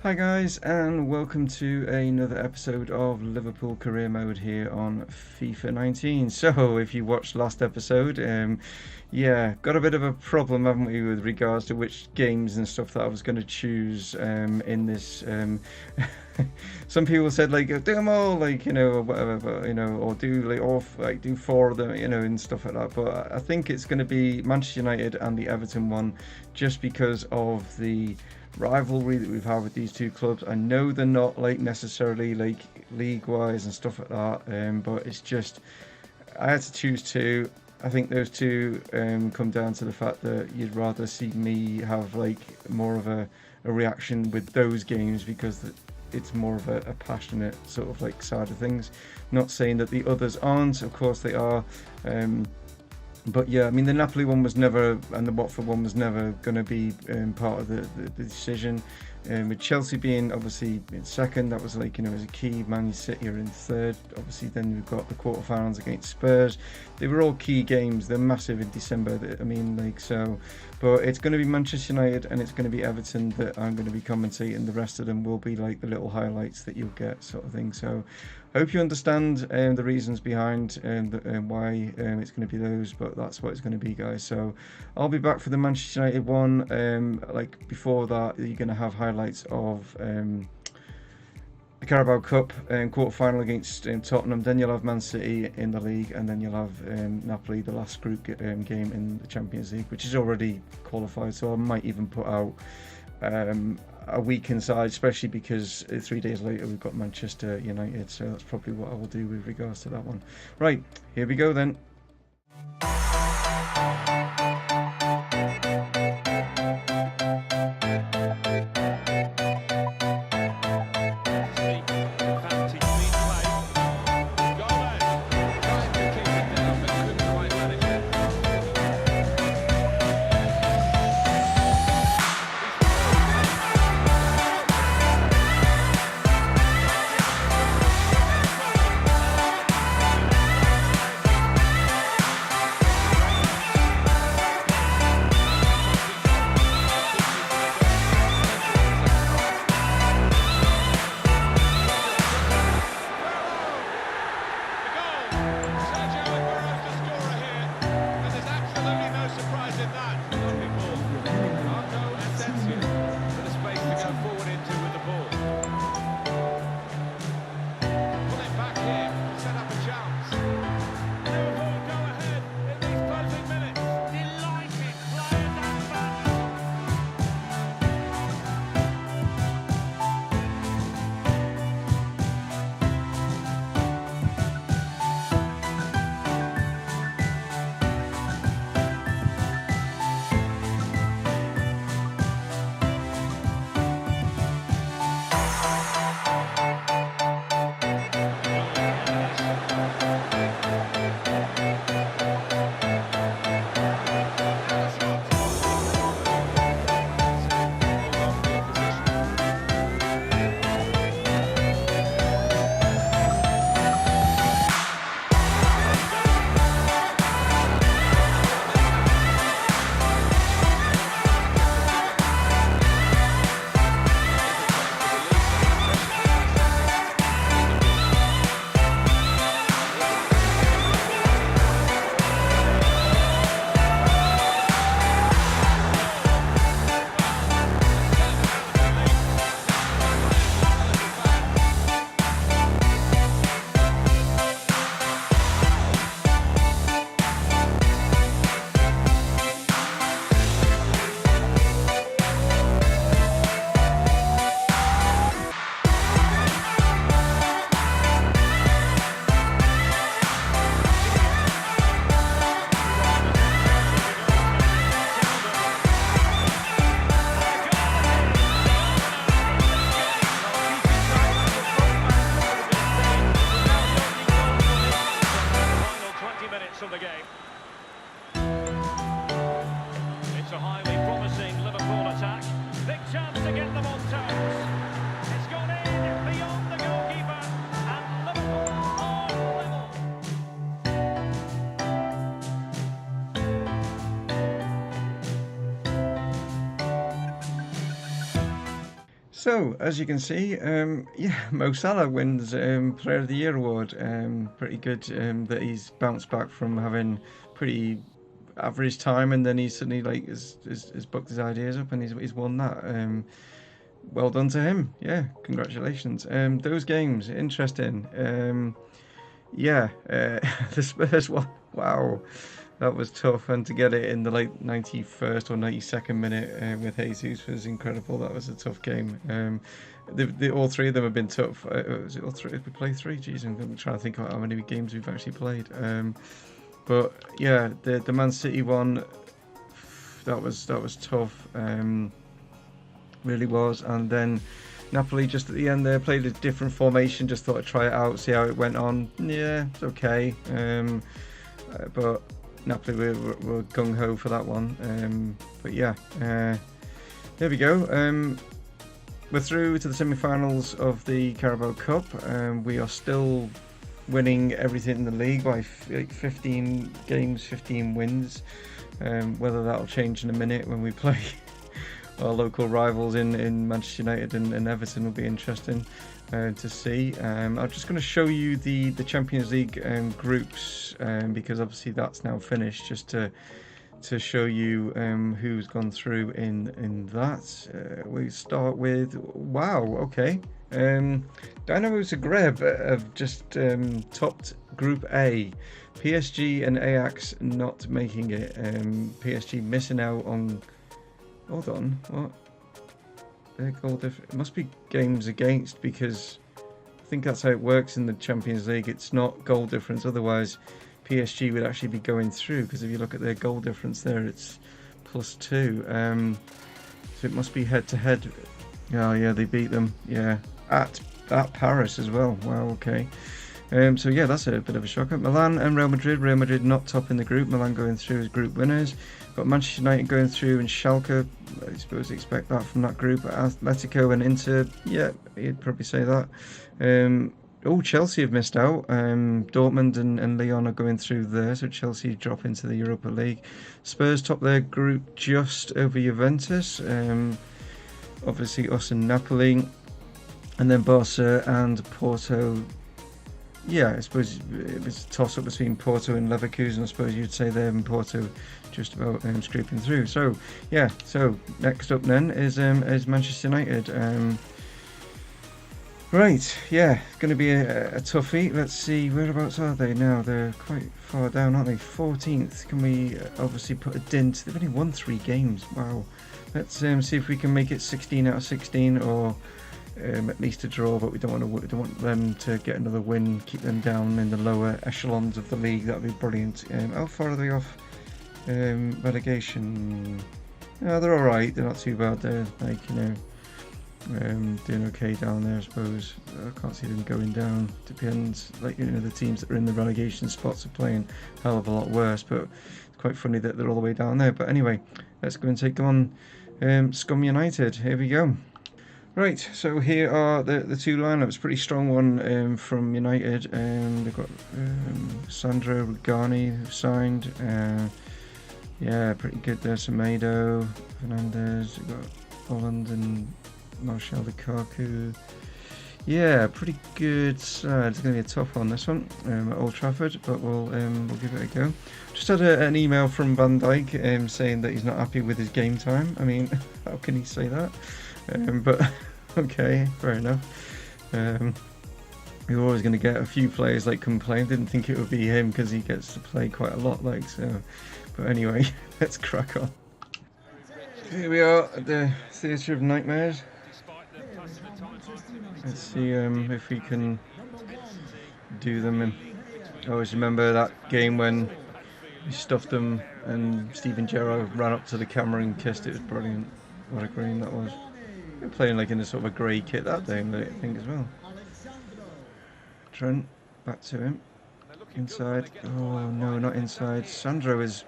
Hi guys, and welcome to another episode of Liverpool Career Mode here on FIFA 19. So, if you watched last episode, yeah, got a bit of a problem, haven't we, with regards to which games and stuff that I was going to choose in this. Some people said like do them all, like or whatever, but or do do four of them, and stuff like that. But I think it's going to be Manchester United and the Everton one, just because of the rivalry that we've had with these two clubs. I know they're not like necessarily like league wise and stuff like that, but it's just I had to choose two. I think those two come down to the fact that you'd rather see me have like more of a reaction with those games because it's more of a passionate sort of like side of things. Not saying that the others aren't, of course they are. But yeah, I mean the Napoli one was never, and the Watford one was never going to be part of the decision. With Chelsea being obviously in second, that was like as a key. Man City are in third. Obviously, then we've got the quarterfinals against Spurs. They were all key games. They're massive in December. I mean, like so. But it's going to be Manchester United and it's going to be Everton that I'm going to be commentating. The rest of them will be like the little highlights that you'll get, sort of thing. So, hope you understand the reasons behind why it's going to be those, but that's what it's going to be, guys. So I'll be back for the Manchester United one. Like before that, you're going to have highlights of the Carabao Cup quarter-final against Tottenham. Then you'll have Man City in the league, and then you'll have Napoli, the last group game in the Champions League, which is already qualified. So I might even put out a week inside, especially because 3 days later we've got Manchester United, so that's probably what I will do with regards to that one. Right, here we go then. So, as you can see, yeah, Mo Salah wins Player of the Year award. Pretty good that he's bounced back from having pretty average time, and then he's suddenly like has booked his ideas up, and he's won that. Well done to him. Yeah, congratulations. Those games, interesting. Yeah, the Spurs one. Wow, that was tough, and to get it in the like 91st or 92nd minute with Jesus was incredible. That was a tough game. All three of them have been tough. Was it all three? Did we play three? Jeez, I'm trying to think about how many games we've actually played. But yeah, the Man City one, that was tough. Really was, and then Napoli just at the end there played a different formation. Just thought I'd try it out, see how it went on. Yeah, it's okay. But Napoli were gung ho for that one. But yeah, there we go. We're through to the semi-finals of the Carabao Cup. We are still winning everything in the league by 15 games, 15 wins. Whether that'll change in a minute when we play our local rivals in Manchester United and Everton will be interesting to see. I'm just going to show you the Champions League groups because obviously that's now finished, just to show you who's gone through in that. We start with, wow, okay. Dynamo Zagreb have just topped Group A. PSG and Ajax not making it. PSG missing out on. Hold on, what? Their goal it must be games against, because I think that's how it works in the Champions League. It's not goal difference, otherwise PSG would actually be going through, because if you look at their goal difference there, it's +2. So it must be head to head. Oh yeah, they beat them. Yeah, at Paris as well. Wow, okay. So yeah, that's a bit of a shocker. Milan and Real Madrid. Real Madrid not top in the group. Milan going through as group winners. Got Manchester United going through, and Schalke. I suppose expect that from that group. Atletico and Inter. Yeah, you'd probably say that. Chelsea have missed out. Dortmund and Lyon are going through there, so Chelsea drop into the Europa League. Spurs top their group just over Juventus. Obviously us and Napoli, and then Barca and Porto. Yeah, I suppose it was a toss-up between Porto and Leverkusen. I suppose you'd say them and Porto just about scraping through. So, yeah, so next up then is Manchester United. Right, yeah, going to be a toughie. Let's see, whereabouts are they now? They're quite far down, aren't they? 14th. Can we obviously put a dent? They've only won 3 games. Wow. Let's see if we can make it 16 out of 16, or at least a draw, but we don't want them to get another win, keep them down in the lower echelons of the league. That would be brilliant. How far are they off relegation? Oh, they're all right. They're not too bad. They're like, doing okay down there, I suppose. I can't see them going down. Depends. Like, the teams that are in the relegation spots are playing a hell of a lot worse. But it's quite funny that they're all the way down there. But anyway, let's go and take them on. Scum United. Here we go. Right, so here are the two lineups. Pretty strong one from United. They've got Sandro Rugani who signed. Yeah, pretty good there. Semedo, Fernandez. We've got Holland and Martial Lukaku. Yeah, pretty good side. It's going to be a tough one, this one, at Old Trafford, but we'll give it a go. Just had an email from Van Dijk saying that he's not happy with his game time. I mean, how can he say that? But okay, fair enough. You're always going to get a few players like complain. Didn't think it would be him because he gets to play quite a lot, like so. But anyway, let's crack on. Here we are at the Theatre of Nightmares. Let's see if we can do them. I always remember that game when we stuffed them and Steven Gerrard ran up to the camera and kissed. It was brilliant. What a game that was. They were playing like in a sort of a grey kit that day, I think, as well. Trent, back to him. Inside. Oh no, not inside. Sandro is,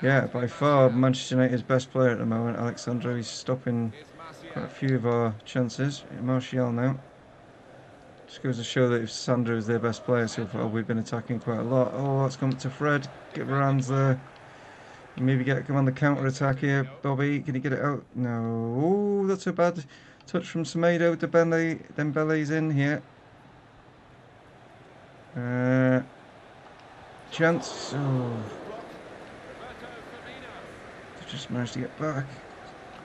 yeah, by far Manchester United's best player at the moment. Alexandro, he's stopping quite a few of our chances. Martial now. Just goes to show that if Sandro is their best player so far, we've been attacking quite a lot. Oh, let's come to Fred. Get Varane's there. Maybe come on the counter attack here. Bobby, can he get it out? No. Oh, that's a bad Touch from Semedo. Dembele's in here. Chance. Oh. Just managed to get back.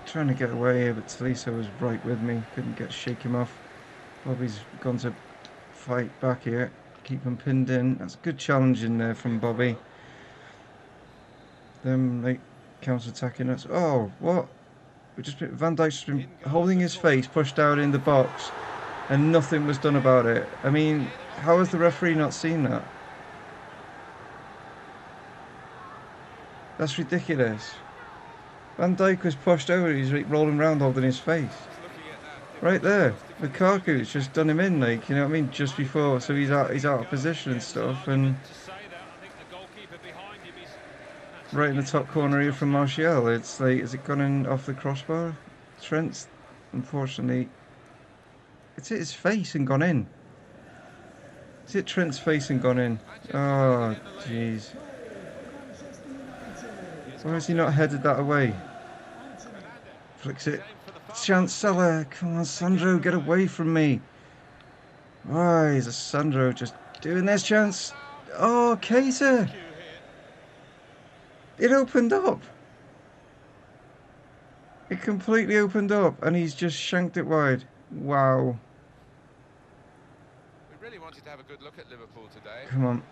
Trying to get away here, but Tolisso was right with me. Couldn't shake him off. Bobby's gone to fight back here. Keep him pinned in. That's a good challenge in there from Bobby. Them like counter-attacking us. Oh, what? Van Dijk's just been holding his face, pushed out in the box, and nothing was done about it. I mean, how has the referee not seen that? That's ridiculous. Van Dijk was pushed over. He's like rolling around holding his face. Right there. Lukaku's just done him in, like, you know what I mean, just before. So he's out of position and stuff. And right in the top corner here from Martial. It's like, has it gone in off the crossbar? Trent's, unfortunately, it's hit his face and gone in. It's hit Trent's face and gone in. Oh, jeez. Why has he not headed that away? Flicks it. Chance Salah. Come on, Sandro, get away from me. Why is Sandro just doing this? Chance. Oh, Keita. It opened up. It completely opened up, and he's just shanked it wide. Wow. We really wanted to have a good look at Liverpool today. Come on.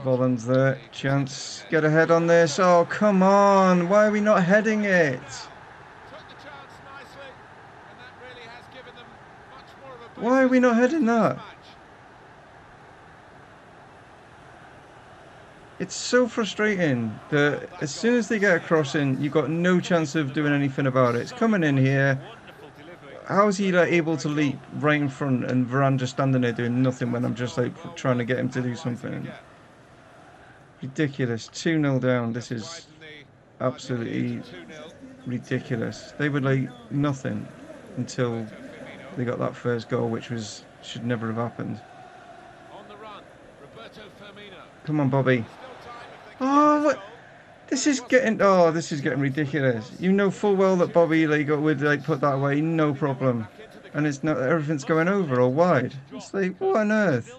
Volland's there. Chance. Get ahead on this. Oh, come on. Why are we not heading it? Why are we not heading that? It's so frustrating that as soon as they get a cross in, you've got no chance of doing anything about it. It's coming in here. How is he like able to leap right in front and Varane just standing there doing nothing when I'm just like trying to get him to do something? Ridiculous. 2-0 down. This is absolutely ridiculous. They were like nothing until they got that first goal, which should never have happened. Come on, Bobby. Oh, what? This is getting ridiculous. You know full well that Bobby would put that away, no problem, and it's not. Everything's going over or wide. It's like, what on earth?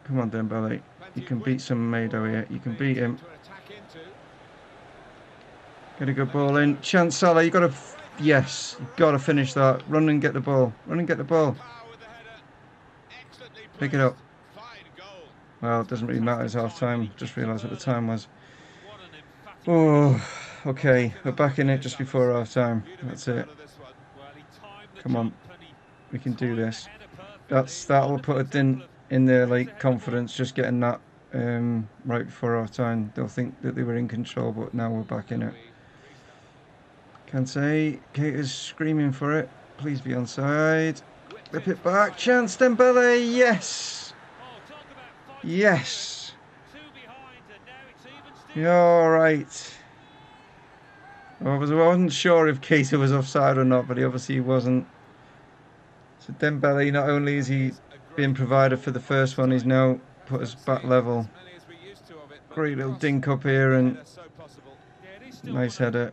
Come on, Dembele. You can beat some Semedo here. You can beat him. Get a good ball in. Chance Salah, you got to. Yes, you've got to finish that. Run and get the ball. Run and get the ball. Pick it up. Well, it doesn't really matter, it's half time. Just realised what the time was. Oh, okay. We're back in it just before half time. That's it. Come on. We can do this. That'll put a dent in their confidence, just getting that right before half time. They'll think that they were in control, but now we're back in it. Can't say. Keita's screaming for it. Please be onside. Whip it back. Chance Dembele. Yes. Yes. You're all right. I wasn't sure if Keita was offside or not, but obviously he wasn't. So Dembele, not only is he being provided for the first one, he's now put us back level. Great little dink up here and nice header.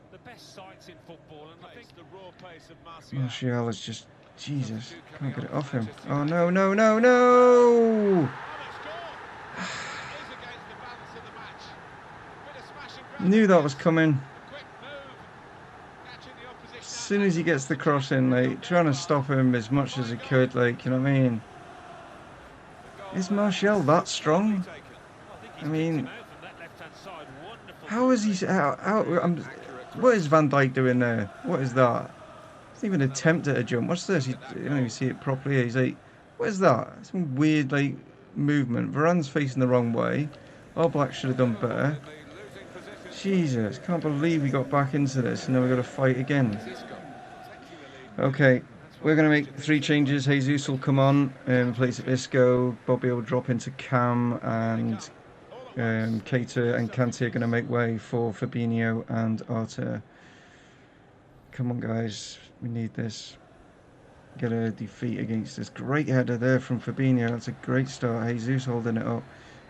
Martial is just, Jesus, can't get it off him. Oh no, no, no, no! Knew that was coming. As soon as he gets the cross in, trying to stop him as much as he could, you know what I mean? Is Martial that strong? I mean, how is he? What is Van Dijk doing there? What is that? He doesn't even attempt at a jump. What's this? You don't even see it properly. He's like, what is that? Some weird movement. Varane's facing the wrong way. All Black should have done better. Jesus, can't believe we got back into this and now we've got to fight again. Okay, we're going to make 3 changes. Jesus will come on in place of Isco. Bobby will drop into Cam, and Keita and Kante are going to make way for Fabinho and Arthur. Come on, guys. We need this. Get a defeat against this. Great header there from Fabinho. That's a great start. Jesus holding it up.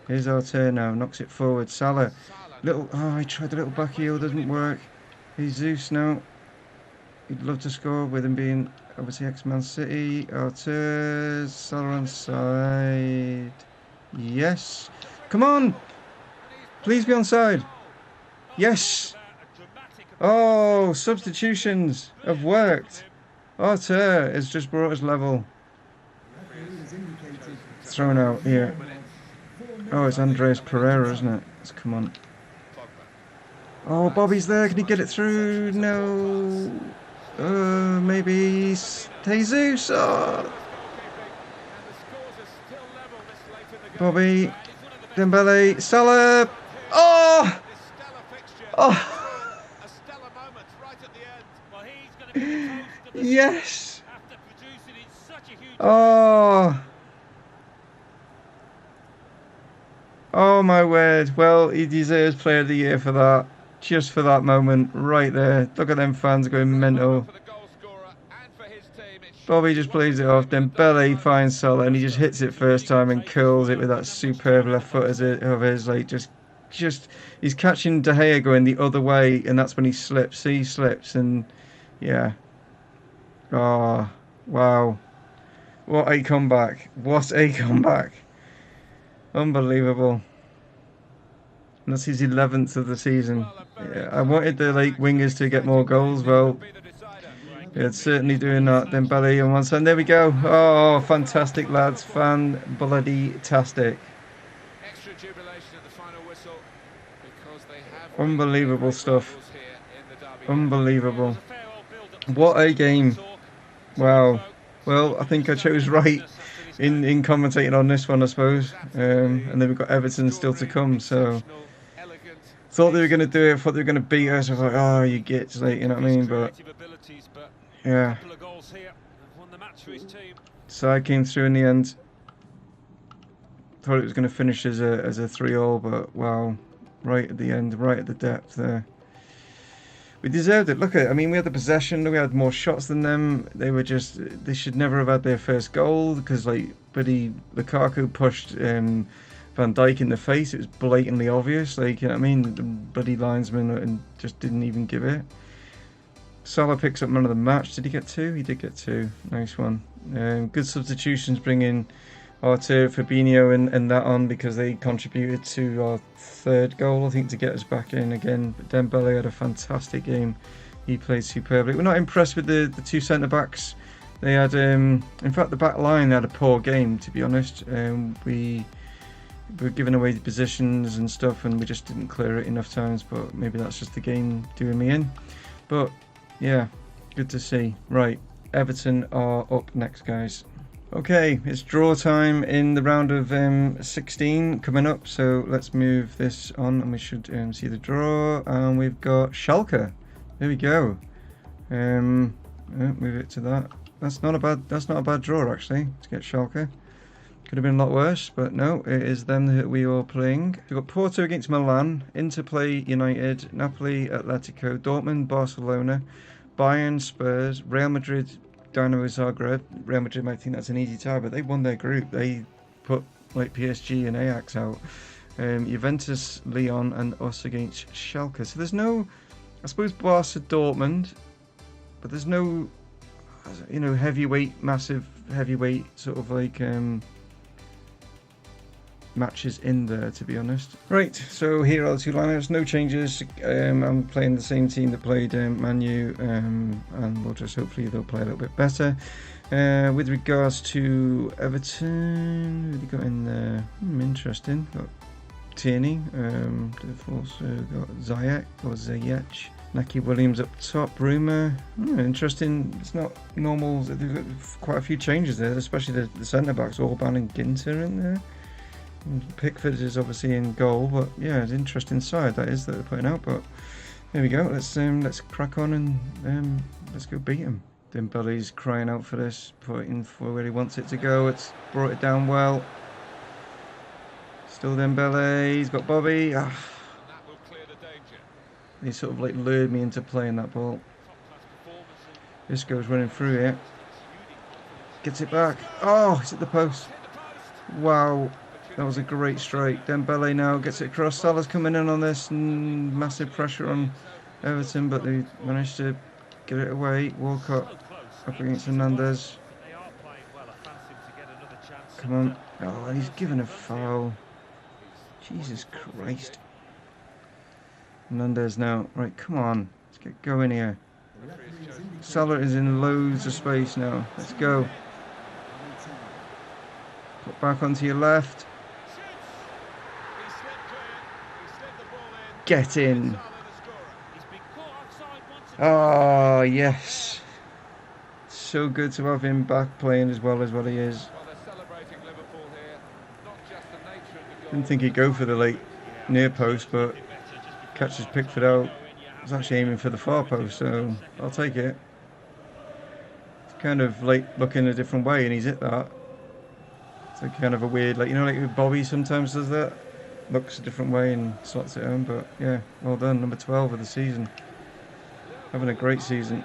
Here's Arthur now. Knocks it forward. Salah. I tried the little back heel. Doesn't work. Jesus now. He'd love to score with him being obviously ex-Man City. Arthur, Salah on side. Yes. Come on. Please be on side. Yes. Oh, substitutions have worked. Arthur has just brought us level. Thrown out here. Oh, it's Andres Pereira, isn't it? Come on. Oh, Bobby's there. Can he get it through? No. Maybe Jesus. Oh. Bobby. Dembele. Salah. Oh! Oh! Yes! Oh! Oh my word. Well, he deserves Player of the Year for that. Just for that moment right there. Look at them fans going mental. Bobby just plays it off. Dembele finds Salah and he just hits it first time and curls it with that superb left foot of his. Like just he's catching De Gea going the other way, and that's when he slips. He slips, and yeah. Oh, wow. What a comeback. What a comeback. Unbelievable. And that's his 11th of the season. Yeah, I wanted the wingers to get more goals. Well, it's certainly doing that. Dembele on one side. There we go. Oh, fantastic, lads. Fan-bloody-tastic. Unbelievable stuff. Unbelievable. What a game. Wow. Well, I think I chose right in commentating on this one, I suppose. And then we've got Everton still to come, so thought they were going to do it, thought they were going to beat us. I was like, oh, you gits, like, you know what I mean? But yeah. So I came through in the end. Thought it was going to finish as a 3-3, but wow, right at the end, right at the depth there. We deserved it. Look at it. I mean, we had the possession. We had more shots than them. They should never have had their first goal because, Buddy Lukaku pushed Van Dijk in the face. It was blatantly obvious. You know what I mean? The bloody linesman and just didn't even give it. Salah picks up man of the match. Did he get 2? He did get 2. Nice one. Good substitutions bringing Arthur, Fabinho and that on because they contributed to our 3rd goal, I think, to get us back in again. But Dembele had a fantastic game. He played superbly. We're not impressed with the 2 centre-backs. They had, in fact, the back line had a poor game, to be honest. We were giving away the positions and stuff and we just didn't clear it enough times, but maybe that's just the game doing me in. But, yeah, good to see. Right, Everton are up next, guys. Okay, it's draw time in the round of 16 coming up, so let's move this on and we should see the draw. And we've got Schalke. There we go. Move it to that. That's not a bad draw actually to get Schalke. Could have been a lot worse, but no, it is them that we are playing. We've got Porto against Milan, Inter play United, Napoli, Atletico, Dortmund, Barcelona, Bayern, Spurs, Real Madrid, Dynamo Zagreb. Real Madrid might think that's an easy tie, but they won their group. They put PSG and Ajax out. Juventus, Lyon, and us against Schalke. So there's no, I suppose, Barca, Dortmund, but there's no, massive heavyweight sort of matches in there, to be honest. Right, so here are the 2 lineups. No changes. I'm playing the same team that played Man U, and we'll just hopefully they'll play a little bit better. With regards to Everton, who have got in there? Interesting. Got Tierney. They've also got Ziyech. Naki Williams up top. Rumour. Interesting. It's not normal. They've got quite a few changes there, especially the centre backs, Orban and Ginter in there. Pickford is obviously in goal, but yeah, it's an interesting side that is that they're putting out. But there we go. Let's crack on and let's go beat him. Dembele's crying out for this, putting for where he wants it to go. It's brought it down well. Still Dembele. He's got Bobby. He sort of lured me into playing that ball. This goes running through here. Gets it back. Oh, it's at the post. Wow. That was a great strike. Dembele now gets it across. Salah's coming in on this. Massive pressure on Everton, but they managed to Get it away. Walcott up against Hernandez. Come on. Oh, and he's given a foul. Jesus Christ. Hernandez now. Right, come on. Let's get going here. Salah is in loads of space now. Let's go. Put back onto your left. Get in. Oh, yes. So good to have him back playing as well as what he is. Didn't think he'd go for the late near post, but catches Pickford out. I was actually aiming for the far post, so I'll take it. It's kind of late looking a different way, and he's hit that. It's like kind of a weird, like, you know, like Bobby sometimes does that. Looks a different way and slots it home, but yeah, well done. Number 12 of the season. Having a great season.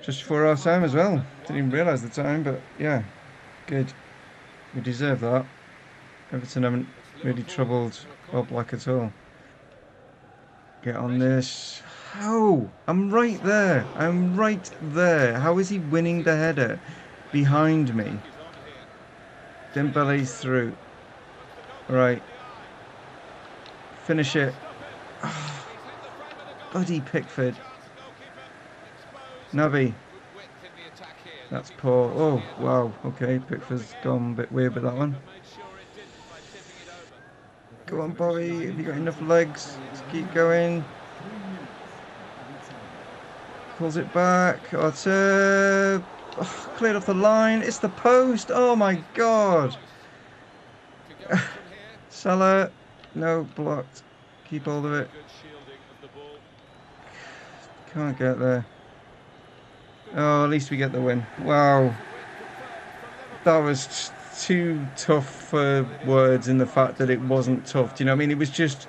Just before our time as well. Didn't even realise the time, but yeah, good. We deserve that. Everton haven't really troubled Bob Black at all. Get on this. How? I'm right there. I'm right there. How is he winning the header behind me? Dembele's through. Right. Finish it. Oh, bloody Pickford. Naby. That's poor. Oh, wow. Okay, Pickford's gone a bit weird with that one. Go on, Bobby. Have you got enough legs? Let's keep going. Pulls it back. Arthur. Oh, cleared off the line. It's the post. Oh, my God. Salah. No, blocked. Keep hold of it. Can't get there. Oh, at least we get the win. Wow. That was too tough for words in the fact that it wasn't tough. Do you know what I mean? It was just...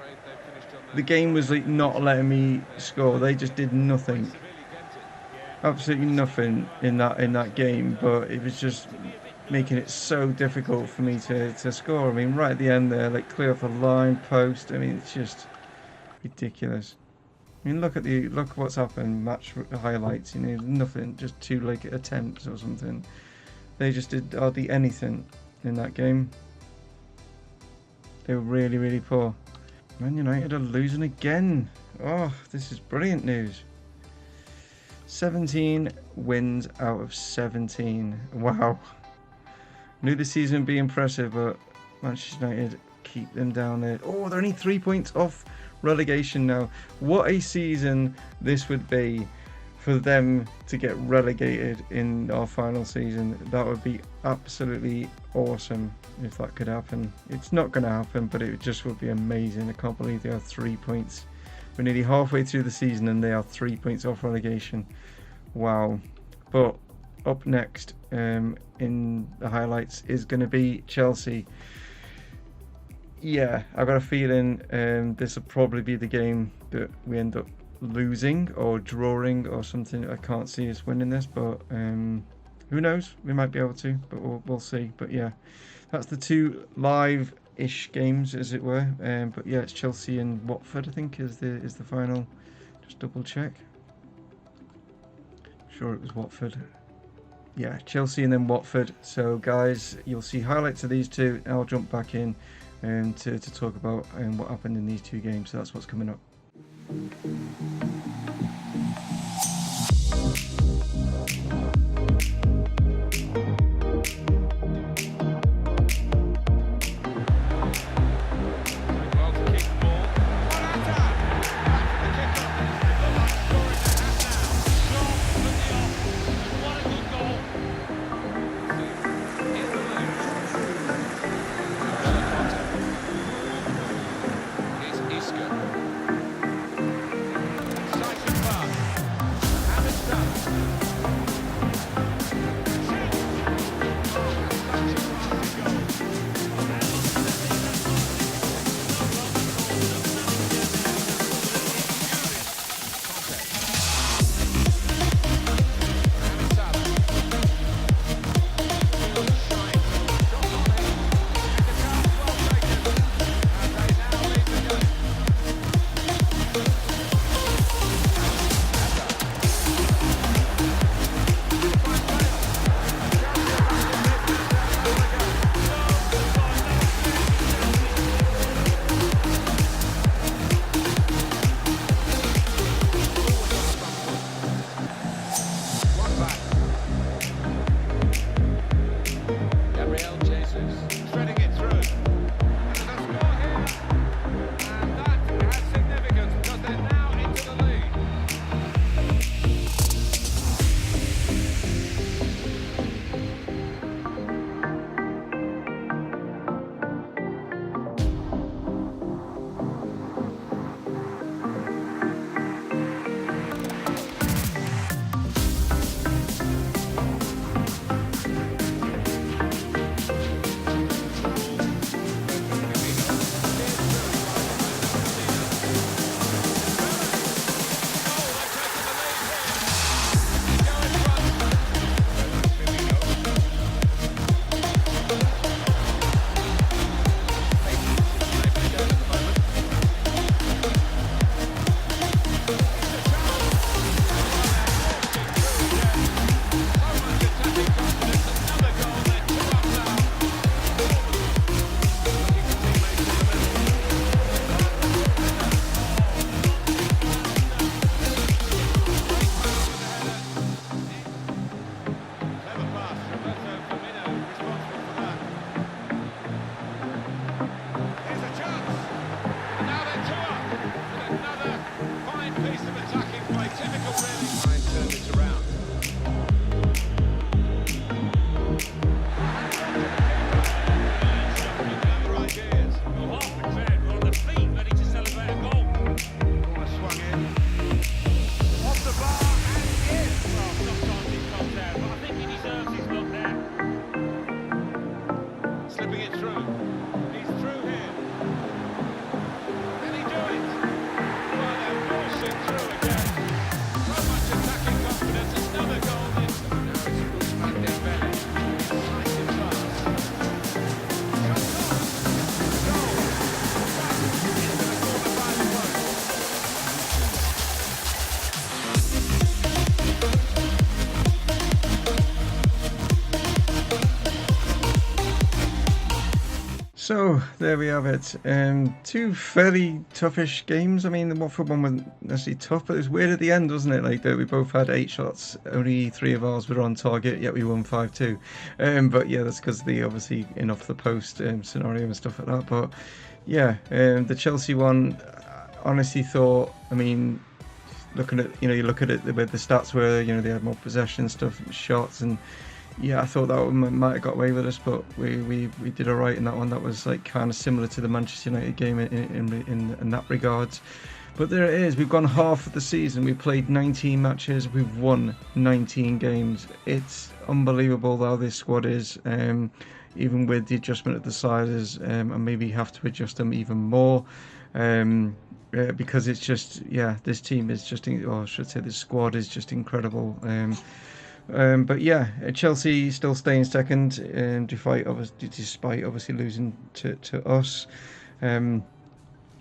The game was like not letting me score. They just did nothing. Absolutely nothing in that game. But it was just making it so difficult for me to score. I mean, right at the end there, like clear off the line, post. I mean, it's just ridiculous. I mean, look what's happened. Match highlights. You know, nothing. Just 2 like attempts or something. They just did hardly anything in that game. They were really, really poor. Man United are losing again. Oh, this is brilliant news. 17 wins out of 17. Wow. Knew the season would be impressive, but Manchester United keep them down there. Oh, they're only 3 points off relegation now. What a season this would be for them to get relegated in our final season. That would be absolutely awesome if that could happen. It's not going to happen, but it just would be amazing. I can't believe they are 3 points. We're nearly halfway through the season and they are 3 points off relegation. Wow. But up next in the highlights is going to be Chelsea. Yeah, I've got a feeling this will probably be the game that we end up losing or drawing or something. I can't see us winning this, but who knows? We might be able to, but we'll see. But yeah, that's the 2 live-ish games, as it were. But yeah, it's Chelsea and Watford, I think, is the final. Just double check. Sure, it was Watford. Yeah, Chelsea and then Watford. So guys, you'll see highlights of these 2. I'll jump back in to talk about what happened in these 2 games. So that's what's coming up. So there we have it. Two fairly toughish games. I mean, the Watford one wasn't necessarily tough, but it was weird at the end, wasn't it? Like that we both had 8 shots, only 3 of ours were on target, yet we won 5-2. But yeah, that's because the obviously in off the post scenario and stuff like that. But yeah, the Chelsea one, I honestly thought. I mean, looking at you look at it where the stats were. They had more possession stuff, shots, and yeah, I thought that one might have got away with us, but we did all right in that one. That was like kind of similar to the Manchester United game in that regards. But there it is. We've gone half of the season. We've played 19 matches. We've won 19 games. It's unbelievable how this squad is. Even with the adjustment of the sizes, and maybe have to adjust them even more. Because it's just, this team is just, or I should say this squad is just incredible. But yeah, Chelsea still staying second, despite obviously losing to us.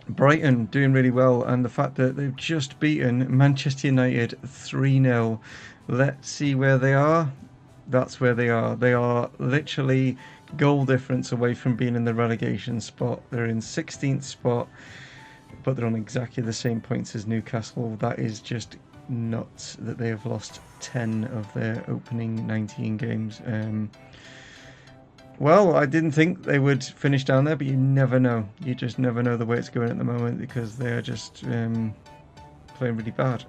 Brighton doing really well, and the fact that they've just beaten Manchester United 3-0. Let's see where they are. That's where they are. They are literally goal difference away from being in the relegation spot. They're in 16th spot, but they're on exactly the same points as Newcastle. That is just nuts that they have lost 10 of their opening 19 games. Well, I didn't think they would finish down there, but you never know. You just never know the way it's going at the moment, because they are just playing really bad.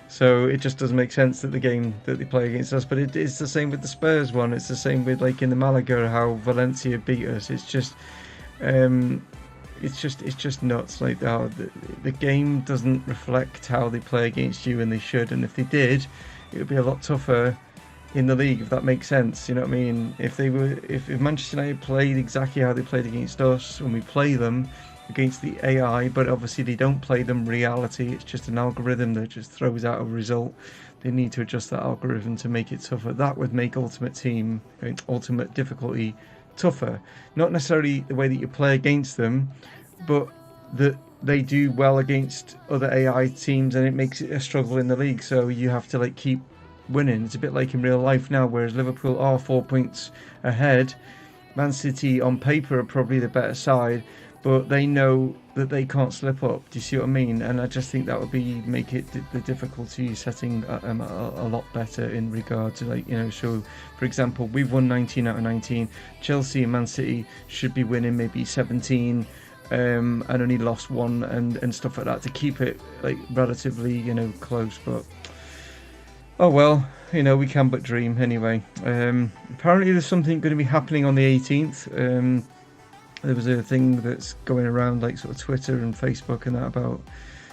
So it just doesn't make sense that the game that they play against us. But it is the same with the Spurs one. It's the same with like in the Malaga how Valencia beat us. It's just nuts. Like how the game doesn't reflect how they play against you, and they should. And if they did, it would be a lot tougher in the league, if that makes sense. You know what I mean? If Manchester United played exactly how they played against us when we play them against the AI, but obviously they don't play them reality. It's just an algorithm that just throws out a result. They need to adjust that algorithm to make it tougher. That would make ultimate difficulty tougher. Not necessarily the way that you play against them, but that they do well against other AI teams, and it makes it a struggle in the league. So you have to like keep winning. It's a bit like in real life now, whereas Liverpool are 4 points ahead. Man City on paper are probably the better side, but they know that they can't slip up. Do you see what I mean? And I just think that would make it the difficulty setting a lot better in regard to so for example, we've won 19 out of 19. Chelsea and Man City should be winning maybe 17 and only lost 1 and stuff like that to keep it like relatively close. But oh well, we can but dream anyway. Apparently there's something going to be happening on the 18th. There was a thing that's going around like sort of Twitter and Facebook and that about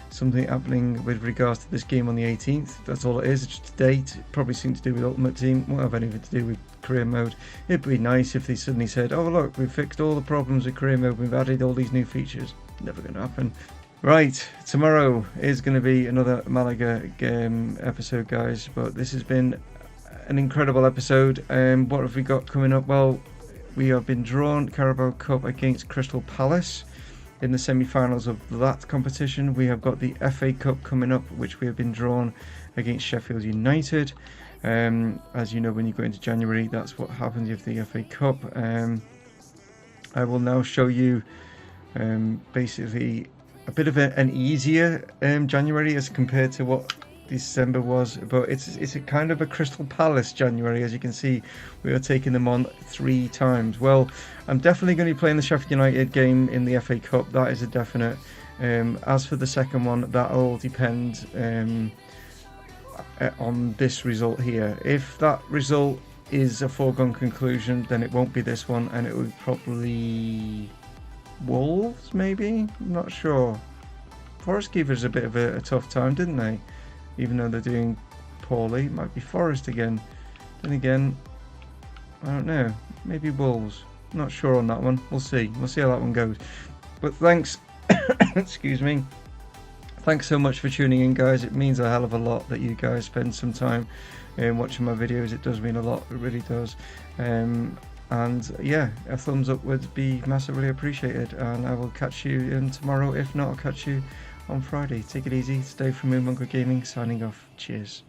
something happening with regards to this game on the 18th. That's all it is. It's just a date. Probably something to do with Ultimate Team. Won't have anything to do with career mode. It'd be nice if they suddenly said, oh look, we've fixed all the problems with career mode. We've added all these new features. Never going to happen. Right, tomorrow is going to be another Malaga game episode, guys. But this has been an incredible episode. What have we got coming up? Well, we have been drawn Carabao Cup against Crystal Palace in the semi-finals of that competition. We have got the FA Cup coming up, which we have been drawn against Sheffield United. As you know, when you go into January, that's what happens with the FA Cup. I will now show you basically a bit of an easier January as compared to what December was, but it's a kind of a Crystal Palace January. As you can see, we are taking them on 3 times. Well, I'm definitely going to be playing the Sheffield United game in the FA Cup. That is a definite. As for the second one, that all depend on this result here. If that result is a foregone conclusion, then it won't be this one, and it would probably Wolves, maybe? I'm not sure. Forest gave us a bit of a tough time, didn't they? Even though they're doing poorly. It might be Forest again. Then again, I don't know. Maybe Wolves. Not sure on that one. We'll see. We'll see how that one goes. But thanks. Excuse me. Thanks so much for tuning in, guys. It means a hell of a lot that you guys spend some time watching my videos. It does mean a lot. It really does. And yeah, a thumbs up would be massively appreciated. And I will catch you tomorrow. If not, I'll catch you on Friday. Take it easy. Stay from Mumongu Gaming, signing off. Cheers.